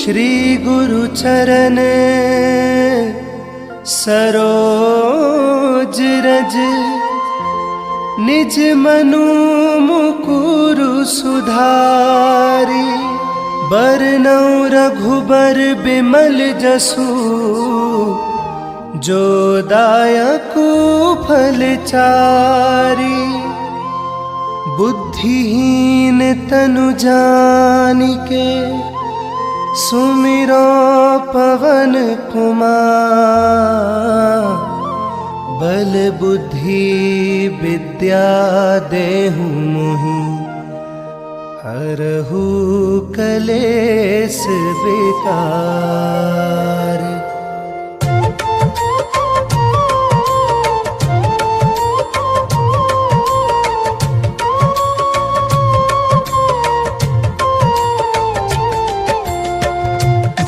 श्री गुरु चरण सरोज रज, निज मनु मुकुरु सुधारी। बरनौ रघुबर बिमल जसु, जो दायकु फलचारी। बुद्धिहीन तनु जानिके, सुमिरो पवन कुमार। बल बुद्धि विद्या देहु मोहि, हरहु कलेस विकार।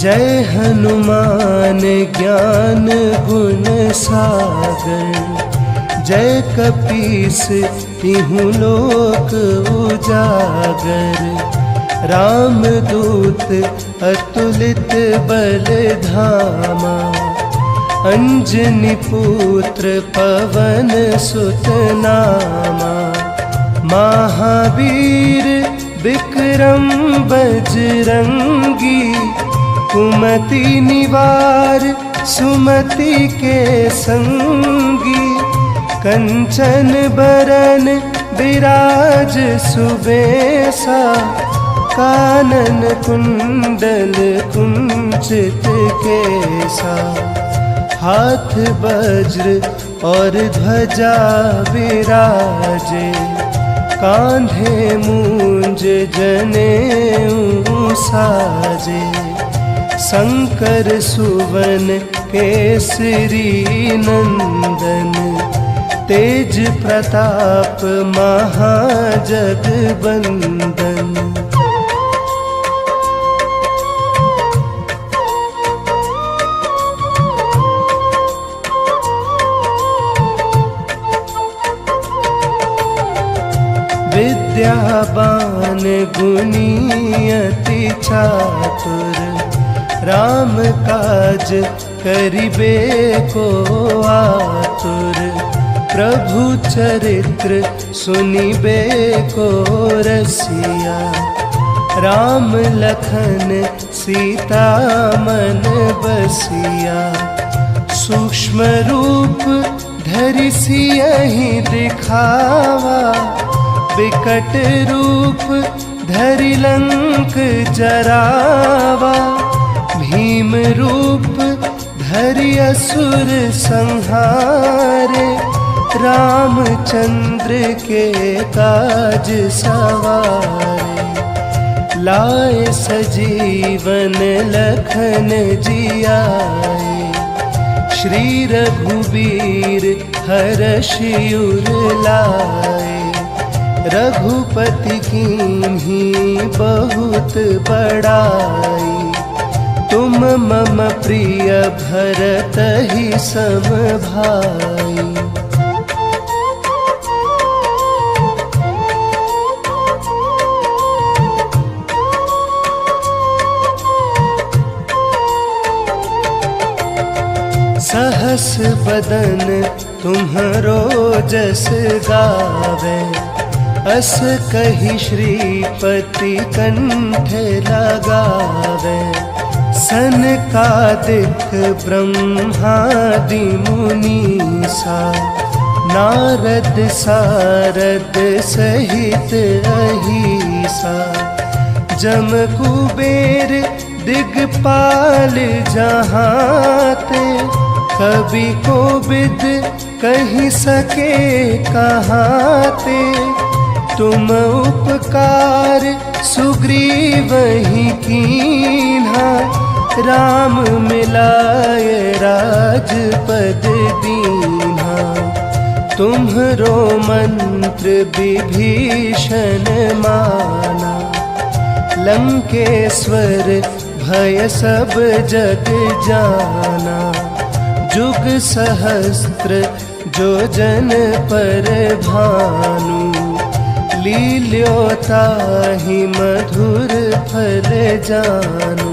जय हनुमान ज्ञान गुण सागर, जय कपीस तिहुँ लोक उजागर। रामदूत अतुलित बल धामा, अंजनी पुत्र पवन सुत नामा। महावीर विक्रम बजरंगी, कुमति निवार सुमति के संगी। कंचन बरन विराज सुबेसा, कानन कुंडल कुंचित केसा। हाथ वज्र और ध्वजा विराजे, कांधे मूंज जनेऊ साजे। शंकर सुवन केसरी नंदन, तेज प्रताप महाजगबंदन। विद्यावान गुणी अति चातुर, राम काज करिबे को आतुर। प्रभु चरित्र सुनिबे को रसिया, राम लखन सीता मन बसिया। सूक्ष्म रूप धरि सियहि दिखावा, विकट रूप धरि लंक जरावा। भीम रूप धरि असुर संहारे, रामचंद्र के काज सवारे। लाए सजीवन लखन जियाए, श्री रघुबीर हरषि उर लाए। रघुपति कीन्ही बहुत बड़ाई, तुम मम प्रिय भरतहि सम भाई। सहस बदन तुम्हरो जस गावे, अस कहि श्रीपति कंठ लगावे। सनकादिक ब्रह्मादि मुनीसा, नारद सारद सहित अहिसा। जम कुबेर दिगपाल जहाते, कवि कोविद कहि सके कहाते। तुम उपकार सुग्रीवहि कीन्हा, राम मिलाए राजपद दीन्हा। तुम्हरो मंत्र विभीषण माना, लंकेश्वर भय सब जग जाना। जुग सहस्त्र जो जन पर भानु, लील्योताहि मधुर फल जानू।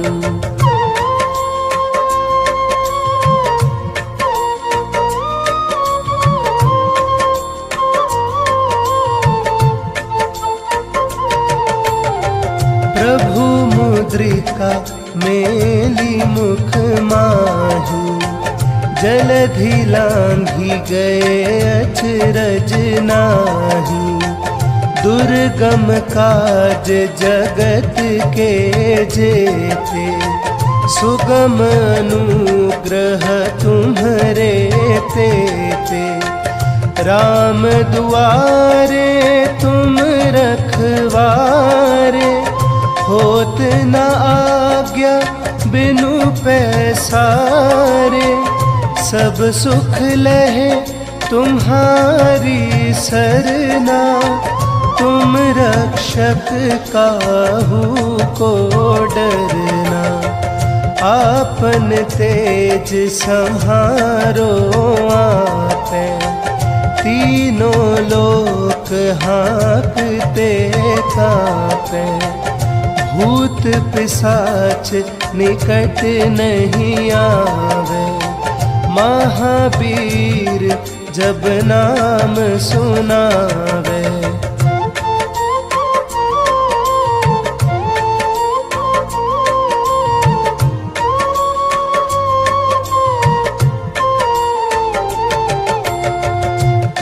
मुद्रिका मेली मुख माही, जलधि लांघी गए अचरज नाही। दुर्गम काज जगत के जेते, सुगम अनुग्रह तुम्हरे तेते। राम दुआरे तुम रखवारे, होत न आज्ञा बिनु पैसारे। सब सुख लहे तुम्हारी सरना, तुम रक्षक काहू को डरना। आपन तेज सम्हारो आपे, तीनों लोक हाँकते कांपे। भूत पिशाच निकट नहीं आवे, महावीर जब नाम सुनावे।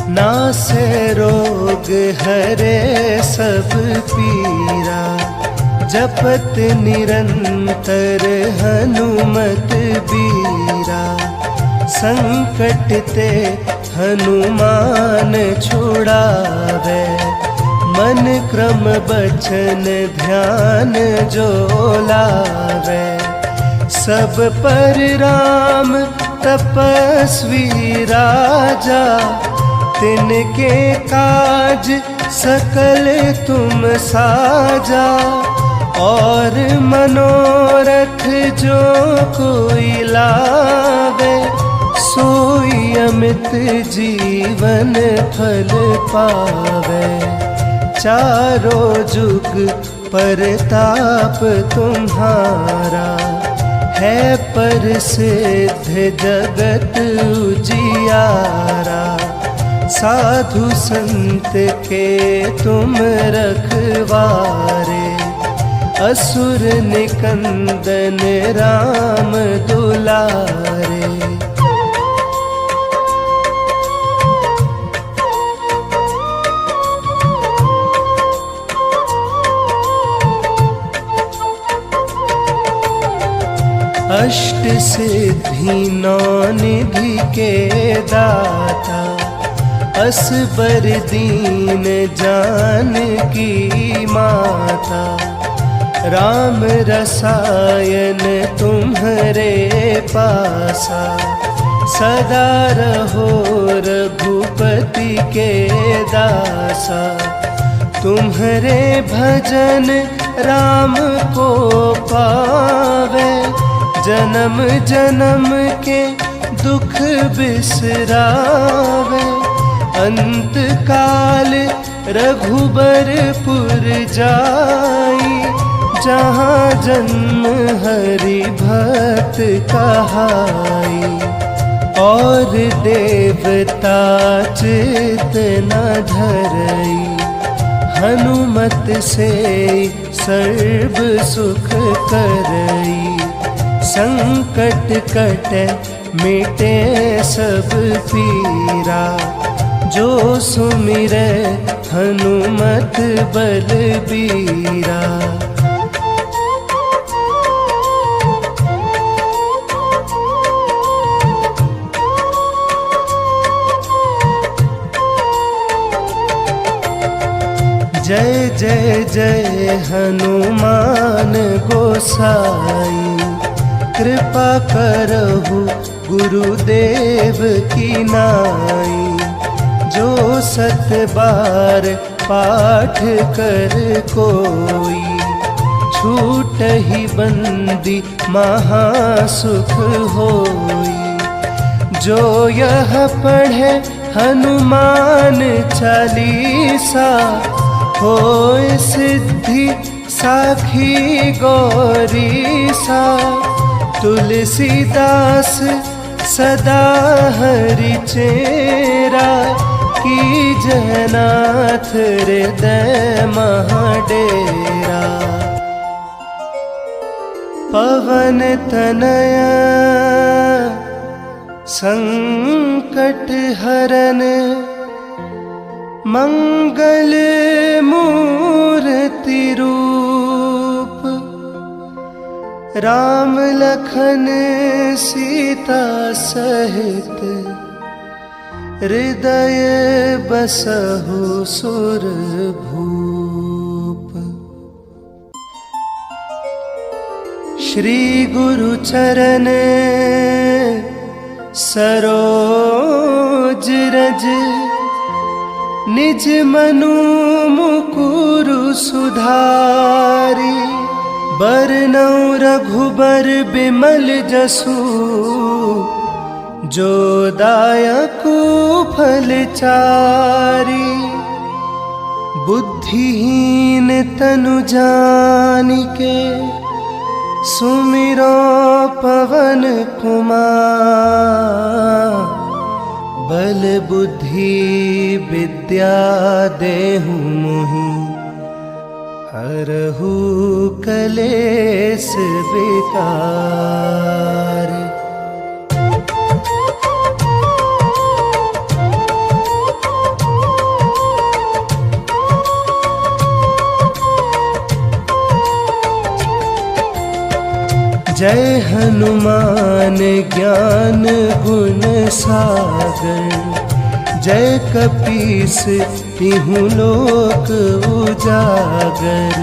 नासे रोग हरे सब पीरा, जपत निरंतर हनुमत बीरा। संकट ते हनुमान छुड़ावे, मन क्रम बचन ध्यान जो लावे। सब पर राम तपस्वी राजा, तिनके काज सकल तुम साजा। और मनोरथ जो कोई लावे, सोई अमित जीवन फल पावे। चारों जुग परताप तुम्हारा, है प्रसिद्ध जगत उजियारा। साधु संत के तुम रखवारे, असुर निकंदन राम दुलारे। अष्ट सिद्धि नौ निधि के दाता, असबर दीन जानकी माता। राम रसायन तुम्हरे पासा, सदा रहो रघुपति के दासा। तुम्हरे भजन राम को पावे, जन्म जन्म के दुख बिसरावे। अंत काल रघुबरपुर जाई, जहाँ जन्म हरि भक्त कहाई। और देवता चित न धरई, हनुमत से सर्व सुख करई। संकट कटे मिटे सब पीरा, जो सुमिरै हनुमत बलबीरा। जय जय जय हनुमान गोसाई, कृपा करहु गुरुदेव की नाई। जो 7 बार पाठ कर कोई, छूटहि बंदी महासुख होई। जो यह पढ़े हनुमान चालीसा, होय सिद्धि साखी गौरीसा। तुलसीदास सदा हरि चेरा, की जयनाथ हृदय महाडेरा। पवन तनया संकट हरन मंगल मूर्ति रूप। राम लखन सीता सहित हृदय बसहु सुरभूप। श्री गुरु चरण सरोज रज निज मनु मुकुरु सुधारी। बरनौ रघुबर बिमल जसु जो दायकु फलचारी। बुद्धिहीन तनु जानिके सुमिरो पवन कुमार। बल बुद्धि विद्या देहु मोहि हरहु कलेस विकार। जय हनुमान ज्ञान गुण सागर। जय कपीस तिहु लोक उजागर।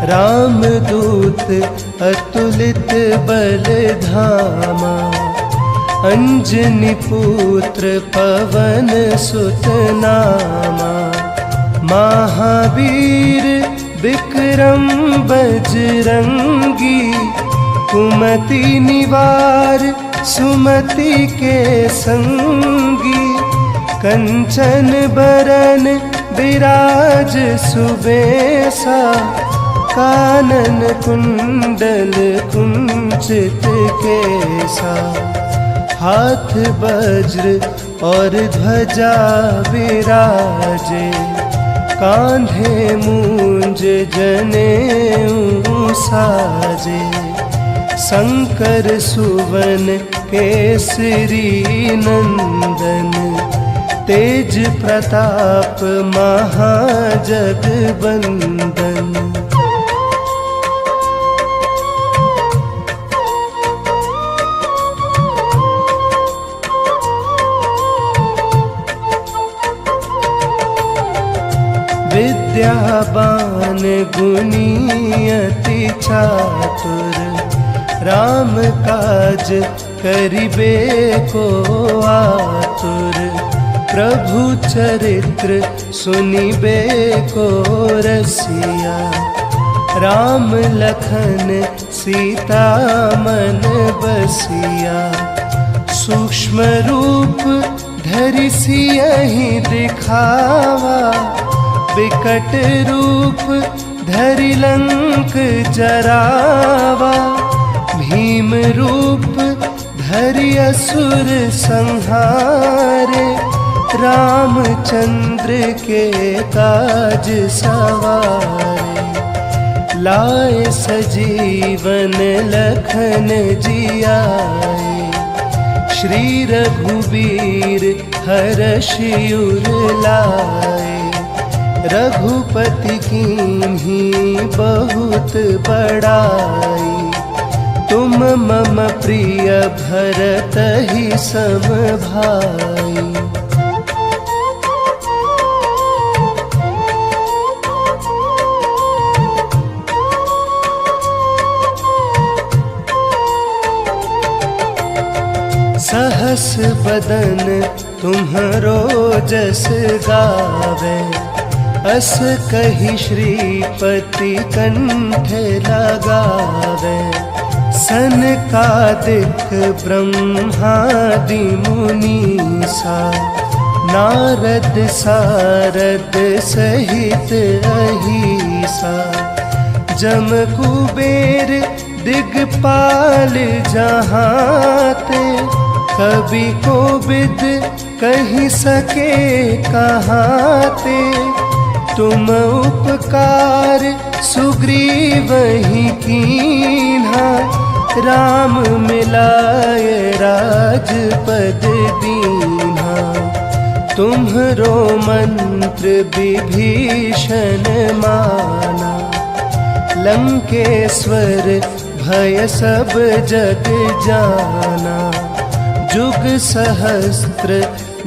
राम दूत अतुलित बल धामा। अंजनी पुत्र पवन सुत नामा। महावीर विक्रम बजरंगी। कुमति निवार सुमति के संगी। कंचन बरन विराज सुबेसा। कानन कुंडल कुंचित केसा। हाथ वज्र और ध्वजा विराजे। कांधे मूंज जनेऊ साजे। शंकर सुवन केसरी नंदन। तेज प्रताप महाजगबंदन। विद्यावान गुणी अति चातुर। राम काज करिबे को आतुर। प्रभु चरित्र सुनिबे को रसिया। राम लखन सीता मन बसिया। सूक्ष्म रूप धरि सियहि दिखावा। विकट रूप धरि लंक जरावा। भीम रूप धरि असुर संहारे। रामचंद्र के काज सवारे। लाए सजीवन लखन जियाए। श्री रघुबीर हरषि उर लाए। रघुपति कीन्ही बहुत बड़ाई। तुम मम प्रिय भरतहि सम भाई। सहस बदन तुम्हरो जस गावे। अस कहि श्रीपति कंठ लगावे। सनकादिक ब्रह्मादि मुनीसा। नारद सारद सहित अहिसा। जम कुबेर दिगपाल जहाते। कवि कोविद कहि सके कहाते। तुम उपकार सुग्रीवहि कीन्हा। राम मिलाए राजपद दीन्हा। तुम्हरो मंत्र विभीषण माना, लंकेश्वर भय सब जग जाना। जुग सहस्त्र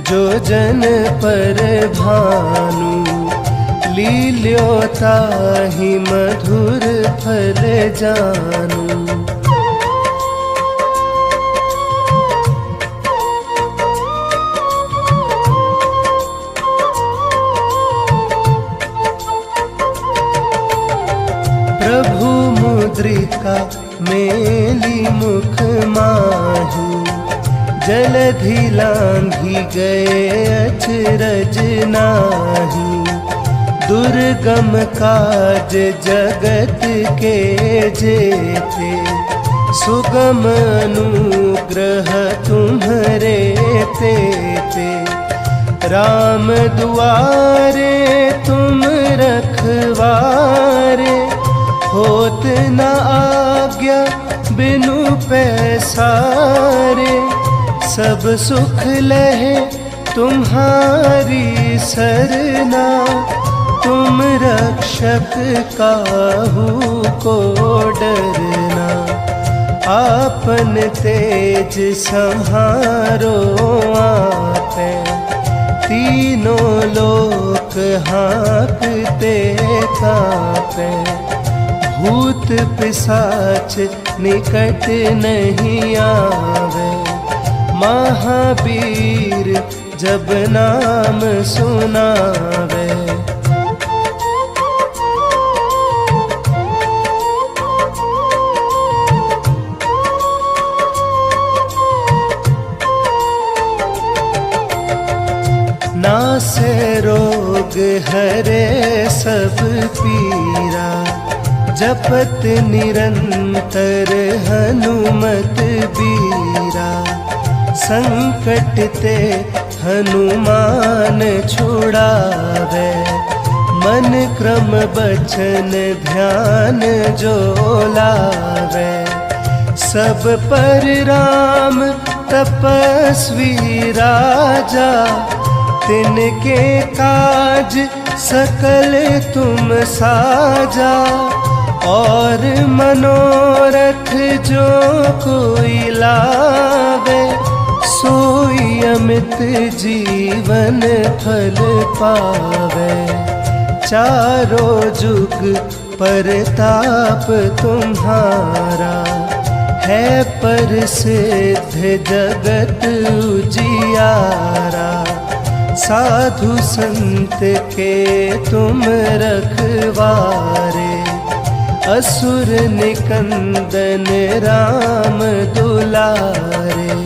जो जन पर भानु, लील्योताहि मधुर फल जानू। प्रभु मुद्रिका मेली मुख माही, जलधि लांघी गए अचरज नाही। दुर्गम काज जगत के जेते, सुगम अनुग्रह तुम्हरे तेते। राम दुआरे तुम रखवारे, होत न आज्ञा बिनु पैसारे। सब सुख लहे तुम्हारी सरना, तुम रक्षक काहू को डरना। आपन तेज सम्हारो आपे, तीनों लोक हाँकते कांपे। भूत पिशाच निकट नहीं आवे, महावीर जब नाम सुनावे। नासे रोग हरे सब पीरा, जपत निरंतर हनुमत बीरा। संकट ते हनुमान छुड़ावे, मन क्रम बचन ध्यान जो लावे। सब पर राम तपस्वी राजा, तिनके काज सकल तुम साजा। और मनोरथ जो कोई लावे, सोई अमित जीवन फल पावे। चारों जुग परताप तुम्हारा, है प्रसिद्ध जगत उजियारा। साधु संत के तुम रखवारे, असुर निकंदन राम दुलारे।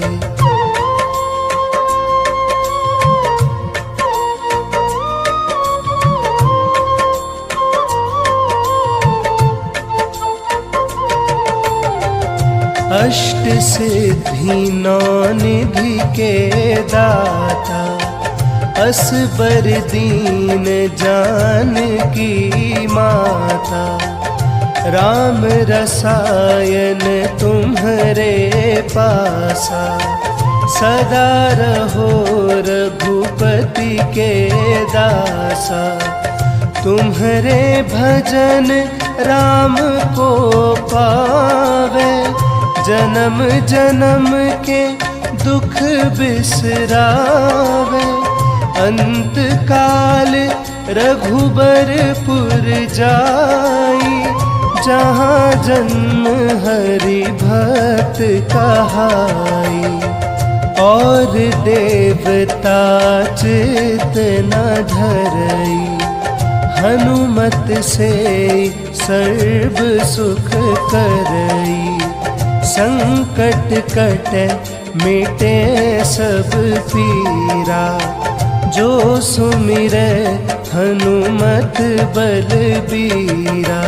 अष्ट सिद्धि नौ निधि के दाता, असबर दीन जानकी माता। राम रसायन तुम्हरे पासा, सदा रहो रघुपति के दासा। तुम्हरे भजन राम को पावे, जन्म जन्म के दुख बिसरावे। अंत काल रघुबरपुर जाई, जहाँ जन्म हरि भक्त कहाई। और देवता चित न धरई, हनुमत से सर्व सुख करई। संकट कटे मिटे सब पीरा, जो सुमिरै हनुमत बलबीरा।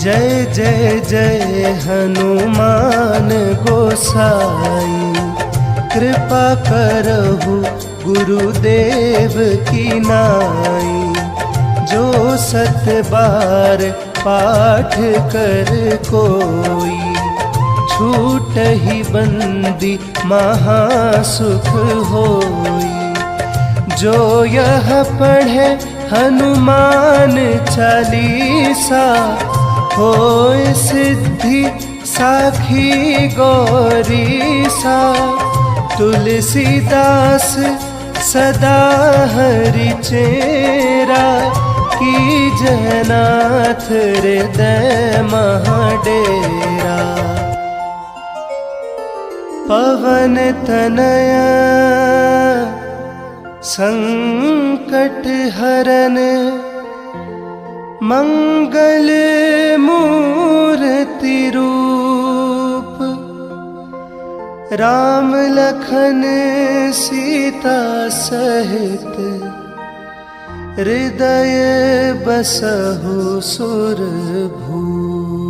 जय जय जय हनुमान गोसाई, कृपा करहु गुरुदेव की नाई। जो 7 बार पाठ कर कोई, छूट ही बंदी महासुख होई। जो यह पढ़े हनुमान चालीसा, होय सिद्धि साखी गौरीसा। तुलसीदास सदा हरि चेरा, की जयनाथ हृदय महाडेरा। पवन तनया संकट हरन, मंगल मूर्ति रूप। राम लखन सीता सहित, हृदय बसहु सुरभूप।